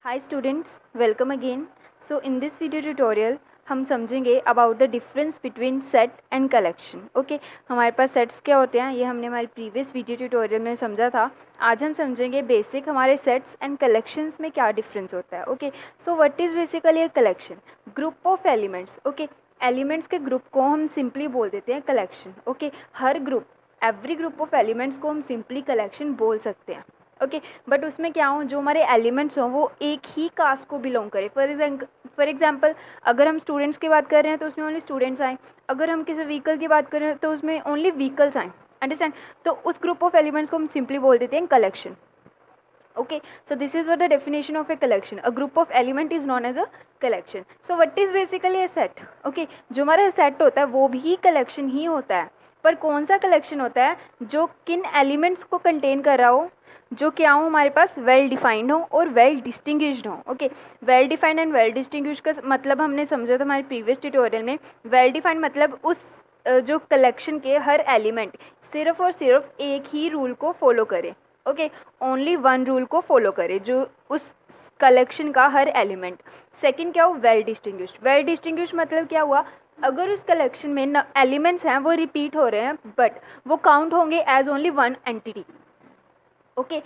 Hi students, welcome again. So in this video tutorial हम समझेंगे about the difference between set and collection. Okay, हमारे पास sets क्या होते हैं ये हमने हमारे प्रीवियस वीडियो ट्यूटोरियल में समझा था. आज हम समझेंगे बेसिक हमारे सेट्स एंड कलेक्शंस में क्या डिफरेंस होता है. Okay, so what is basically a collection? Group of elements. Okay, elements के ग्रुप को हम सिंपली बोल देते हैं collection. Okay, her group, every group of elements को हम सिंपली कलेक्शन बोल सकते हैं. ओके, बट उसमें क्या हो, जो हमारे एलिमेंट्स हों वो एक ही कास्ट को बिलोंग करें. फॉर एग्जांपल अगर हम स्टूडेंट्स की बात कर रहे हैं तो उसमें ओनली स्टूडेंट्स आएँ. अगर हम किसी व्हीकल की बात कर रहे हैं तो उसमें ओनली व्हीकल्स आएँ. अंडरस्टैंड? तो उस ग्रुप ऑफ एलिमेंट्स को हम सिंपली बोल देते हैं collection. Okay, so this is what the definition of a collection. A group of element is known as a collection. So what is basically a set? Okay, जो हमारा set होता है वो भी collection ही होता है, पर कौन सा collection होता है जो किन elements को contain कर रहा हो, जो क्या हो हमारे पास वेल डिफाइंड हो और वेल डिस्टिंग्विश्ड हो. Okay, well defined and well distinguished का मतलब हमने समझा था हमारे प्रीवियस ट्यूटोरियल में. वेल डिफाइंड मतलब उस जो कलेक्शन के हर एलिमेंट सिर्फ और सिर्फ एक ही रूल को फॉलो करे. ओके, ओनली वन रूल को फॉलो करे जो उस कलेक्शन का हर एलिमेंट. सेकंड क्या हो, वेल डिस्टिंग्विश्ड. वेल डिस्टिंग्विश्ड मतलब क्या हुआ, अगर उस कलेक्शन में एलिमेंट्स हैं वो रिपीट हो रहे हैं बट वो काउंट होंगे as only one entity. Okay,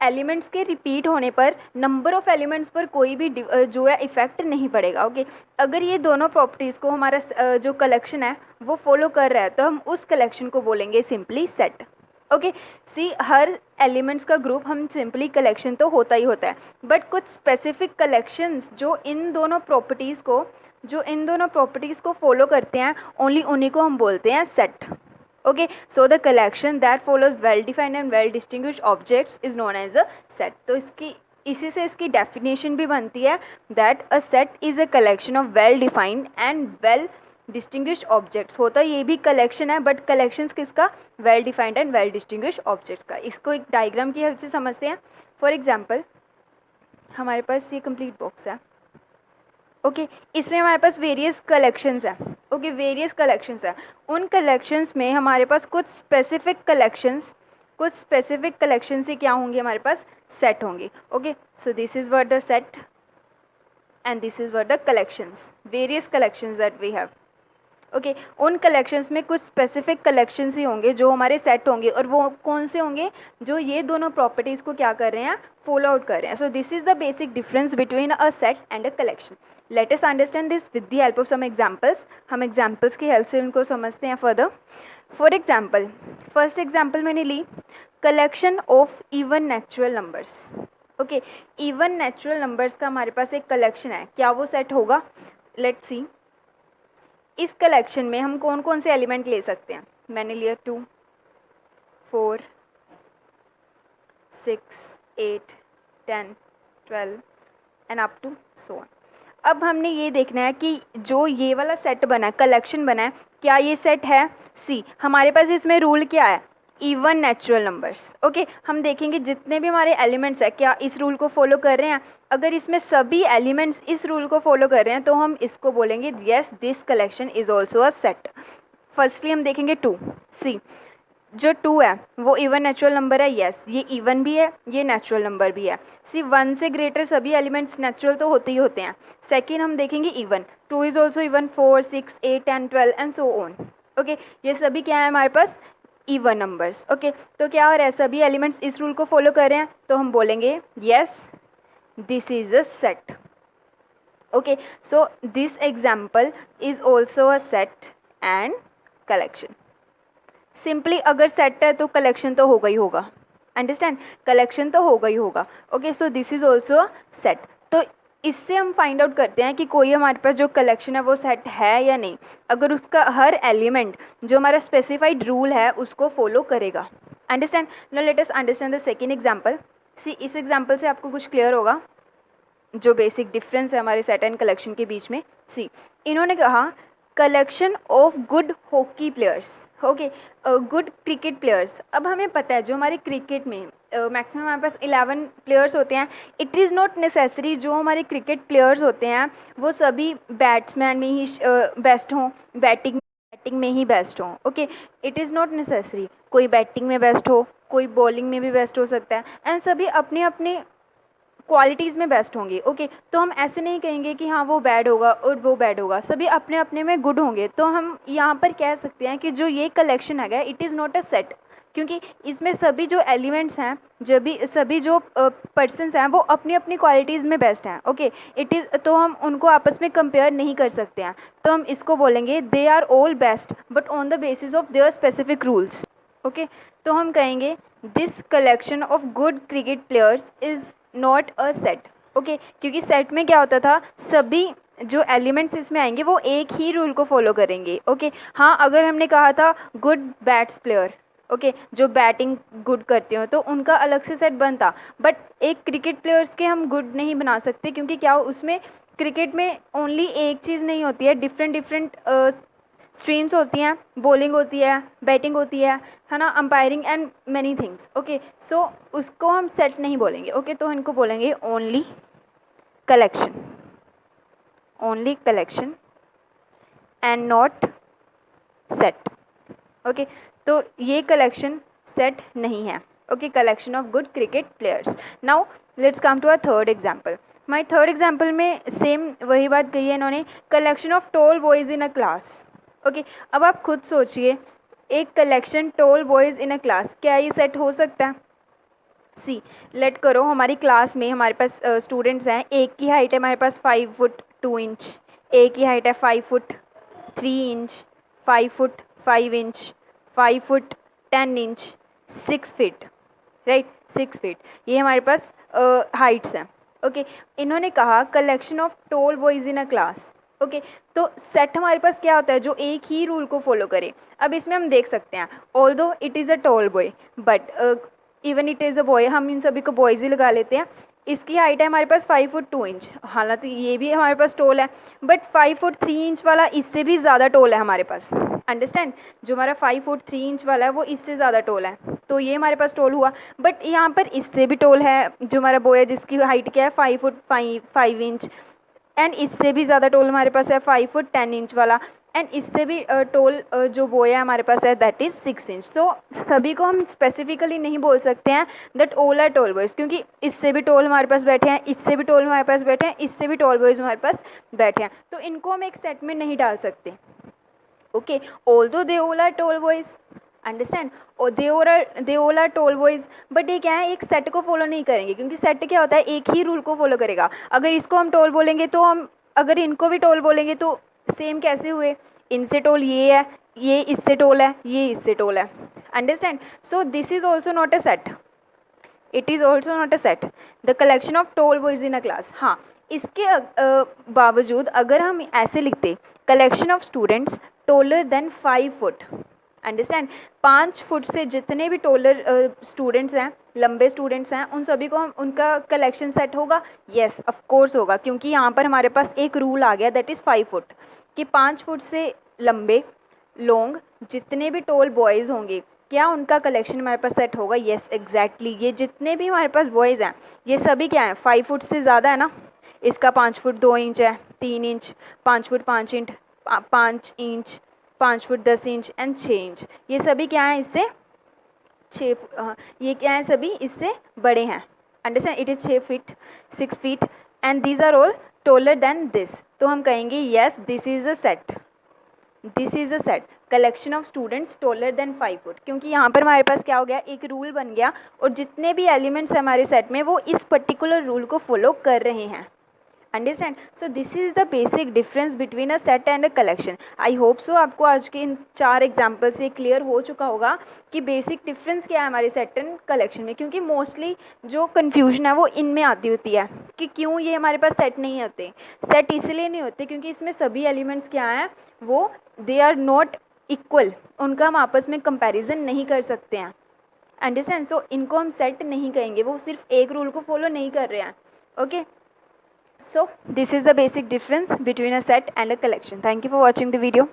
elements के रिपीट होने पर नंबर ऑफ एलिमेंट्स पर कोई भी जो है इफेक्ट नहीं पड़ेगा. ओके, अगर ये दोनों प्रॉपर्टीज़ को हमारा जो कलेक्शन है वो फॉलो कर रहा है तो हम उस कलेक्शन को बोलेंगे सिंपली सेट. ओके, सी हर एलिमेंट्स का ग्रुप हम सिंपली कलेक्शन तो होता ही होता है, बट कुछ स्पेसिफिक कलेक्शंस जो इन दोनों प्रॉपर्टीज़ को फॉलो करते हैं ओनली उन्हीं को हम बोलते हैं set. Okay, so the collection that follows well defined and well distinguished objects is known as a set. तो इसी से इसकी definition भी बनती है that a set is a collection of well defined and well distinguished objects. होता ये भी collection है but collections किसका, well defined and well distinguished objects का. इसको एक डायग्राम की हेल्प से समझते हैं. फॉर एग्जाम्पल हमारे पास ये कंप्लीट बॉक्स है. ओके, इसमें हमारे पास वेरियस कलेक्शंस हैं. ओके, वेरियस कलेक्शंस हैं. उन कलेक्शंस में हमारे पास कुछ स्पेसिफिक कलेक्शन से क्या होंगे, हमारे पास सेट होंगे. Okay, so this is what the set and this is what the collections, various collections that we have. Okay, उन कलेक्शंस में कुछ स्पेसिफिक कलेक्शंस ही होंगे जो हमारे सेट होंगे, और वो कौन से होंगे, जो ये दोनों प्रॉपर्टीज़ को क्या कर रहे हैं, फॉलो आउट कर रहे हैं. So this is the basic difference between a set and a collection. Let us understand this with the help of some examples. हम एग्जाम्पल्स की हेल्प से उनको समझते हैं further. For example, first example मैंने ली collection of even natural numbers. Okay, even natural numbers का हमारे पास एक कलेक्शन है, क्या वो सेट होगा? Let's see. इस कलेक्शन में हम कौन कौन से एलिमेंट ले सकते हैं? मैंने लिया 2, 4, 6, 8, 10, 12 and up to so on. अब हमने ये देखना है कि जो ये वाला सेट बना है, कलेक्शन बना है, क्या ये सेट है? सी, हमारे पास इसमें रूल क्या है, इवन नेचुरल नंबर्स. ओके, हम देखेंगे जितने भी हमारे एलिमेंट्स हैं क्या इस रूल को फॉलो कर रहे हैं. अगर इसमें सभी एलिमेंट्स इस रूल को फॉलो कर रहे हैं तो हम इसको बोलेंगे yes this collection is also a set. Firstly हम देखेंगे 2. सी, जो 2 है वो इवन नेचुरल नंबर है. येस, ये इवन भी है, ये नेचुरल नंबर भी है. सी, 1 से ग्रेटर सभी एलिमेंट्स नेचुरल तो होते ही होते हैं. सेकेंड हम देखेंगे even, 2 is also even, 4, 6, 8, 10, 12 and so on. Okay, ये सभी क्या है हमारे पास, इवन नंबर्स. ओके, तो क्या हो रहा है, सभी एलिमेंट्स इस रूल को फॉलो कर रहे हैं तो हम बोलेंगे yes this is a set. Okay, so this example is also a set and collection. Simply अगर सेट है तो कलेक्शन तो होगा ही होगा. अंडरस्टैंड, कलेक्शन तो होगा ही होगा. Okay, so this is also a set. तो इससे हम फाइंड आउट करते हैं कि कोई हमारे पास जो कलेक्शन है वो सेट है या नहीं, अगर उसका हर एलिमेंट जो हमारा स्पेसिफाइड रूल है उसको फॉलो करेगा. Understand. Now let us understand the second example. See, इस एग्जांपल से आपको कुछ क्लियर होगा जो बेसिक डिफरेंस है हमारे सेट एंड कलेक्शन के बीच में. सी, इन्होंने कहा collection of good hockey players. Okay, good cricket players. अब हमें पता है जो हमारे क्रिकेट में मैक्सिमम हमारे पास 11 प्लेयर्स होते हैं. इट इज़ नॉट नेसेसरी जो हमारे क्रिकेट प्लेयर्स होते हैं वो सभी बैट्समैन में ही बेस्ट हों, बैटिंग में ही बेस्ट हों. Okay, it is not necessary. कोई बैटिंग में बेस्ट हो, कोई बॉलिंग में भी बेस्ट हो सकता है, एंड सभी अपने अपने क्वालिटीज़ में बेस्ट होंगे। ओके, तो हम ऐसे नहीं कहेंगे कि हाँ वो बैड होगा और वो बैड होगा, सभी अपने अपने में गुड होंगे। तो हम यहाँ पर कह सकते हैं कि जो ये कलेक्शन है it is not a set, क्योंकि इसमें सभी जो एलिमेंट्स हैं, जब भी सभी जो पर्सन्स हैं वो अपनी अपनी क्वालिटीज़ में बेस्ट हैं। ओके, इट इज़, तो हम उनको आपस में कंपेयर नहीं कर सकते हैं। तो हम इसको बोलेंगे they are all best but on the basis of their specific rules. Okay, तो हम कहेंगे this collection of good cricket players is not a set. Okay, क्योंकि सेट में क्या होता था, सभी जो एलिमेंट्स इसमें आएंगे वो एक ही रूल को फॉलो करेंगे। ओके, हाँ अगर हमने कहा था गुड बैट्स प्लेयर, ओके, जो बैटिंग गुड करते हो तो उनका अलग से सेट बनता, बट एक क्रिकेट प्लेयर्स के हम गुड नहीं बना सकते, क्योंकि क्या उसमें क्रिकेट में ओनली एक चीज़ नहीं होती है, डिफरेंट डिफरेंट स्ट्रीम्स होती हैं, बॉलिंग होती है, बैटिंग होती है ना, umpiring and many things. Okay, so उसको हम सेट नहीं बोलेंगे। ओके, तो इनको बोलेंगे only collection, only collection and not set. Okay, तो ये कलेक्शन सेट नहीं है। Okay, collection of good cricket players. Now let's come to a third example. My third example में सेम वही बात कही है इन्होंने, collection of tall boys in a class. Okay, अब आप खुद सोचिए, एक collection toll boys in a class, क्या ये सेट हो सकता है? सी, लेट करो हमारी क्लास में हमारे पास स्टूडेंट्स हैं, एक की हाइट है हमारे पास 5 फुट 2 इंच, एक की हाइट है 5 foot 3 inch, 5 foot 5 inch, 5 foot 10 inch, 6 feet, right, 6 feet, ये हमारे पास हाइट्स हैं। ओके, इन्होंने कहा collection of tall boys in a class. Okay, तो सेट हमारे पास क्या होता है, जो एक ही रूल को फॉलो करे। अब इसमें हम देख सकते हैं, although it is a tall boy but even it is a boy, हम इन सभी को बॉयज़ ही लगा लेते हैं। इसकी हाइट है हमारे पास 5 फुट 2 इंच, हालांकि ये भी हमारे पास टॉल है, बट 5 फुट 3 इंच वाला इससे भी ज़्यादा टॉल है हमारे पास। अंडरस्टैंड, जो हमारा 5 फुट 3 इंच वाला है वो इससे ज़्यादा टॉल है, तो ये हमारे पास टॉल हुआ। बट यहाँ पर इससे भी टॉल है जो हमारा बॉय है, जिसकी हाइट क्या है 5 फुट 5 इंच, एंड इससे भी ज़्यादा टोल हमारे पास है 5 फुट 10 इंच वाला, एंड इससे भी टोल जो बॉय है हमारे पास है दैट इज़ 6 इंच। तो सभी को हम स्पेसिफिकली नहीं बोल सकते हैं that all are tall boys, क्योंकि इससे भी टोल हमारे पास बैठे हैं, इससे भी टोल हमारे पास बैठे हैं, इससे भी टोल बॉयज़ हमारे पास बैठे हैं, तो इनको हम एक सेट में नहीं डाल सकते। Okay, although they all are tall boys, understand, और they all are tall boys, but ये क्या है, एक सेट को फॉलो नहीं करेंगे, क्योंकि सेट क्या होता है, एक ही रूल को फॉलो करेगा। अगर इसको हम टोल बोलेंगे तो हम, अगर इनको भी टोल बोलेंगे तो सेम कैसे हुए, इनसे टोल ये है, ये इससे टोल है, ये इससे टोल है, understand. So this is also not a set, it is also not a set, the collection of tall boys in a class. हाँ, इसके बावजूद अगर हम ऐसे लिखते, collection of students taller than 5 foot, understand, 5 foot से जितने भी टोलर स्टूडेंट्स हैं, लंबे स्टूडेंट्स हैं, उन सभी को हम, उनका कलेक्शन सेट होगा, येस ऑफ कोर्स होगा, क्योंकि यहाँ पर हमारे पास एक रूल आ गया दैट इज़ 5 फुट, कि 5 फुट से लंबे लॉन्ग जितने भी टोल बॉयज़ होंगे, क्या उनका कलेक्शन हमारे पास सेट होगा, येस एग्जैक्टली, ये जितने भी हमारे पास बॉयज़ हैं ये सभी क्या हैं, 5 फुट से ज़्यादा है ना, इसका 5 फुट 2 इंच है, 3 inch, 5 foot 5 inch, 5 inch, 5 foot 10 inch and 6 inch, ये सभी क्या हैं इससे 6, ये क्या है, सभी इससे बड़े हैं, understand, it is 6 feet 6 feet and these are all taller than this, तो हम कहेंगे yes this is a set, this is a set, collection of students taller than 5 foot, क्योंकि यहाँ पर हमारे पास क्या हो गया, एक रूल बन गया, और जितने भी एलिमेंट्स हैं हमारे सेट में वो इस पर्टिकुलर रूल को फॉलो कर रहे हैं, understand. So this is the basic difference between a set and a collection. I hope so आपको आज के इन 4 एग्जाम्पल से क्लियर हो चुका होगा कि बेसिक डिफरेंस क्या है हमारे सेट एंड कलेक्शन में, क्योंकि मोस्टली जो कन्फ्यूजन है वो इनमें आती होती है कि क्यों ये हमारे पास सेट नहीं होते। सेट इसलिए नहीं होते क्योंकि इसमें सभी एलिमेंट्स क्या हैं, वो दे आर नॉट इक्वल, उनका हम आपस में कंपैरिजन नहीं कर सकते हैं, अंडरस्टैंड। सो इनको हम सेट नहीं कहेंगे, वो सिर्फ एक रूल को फॉलो नहीं कर रहे हैं। Okay, so this is the basic difference between a set and a collection. Thank you for watching the video.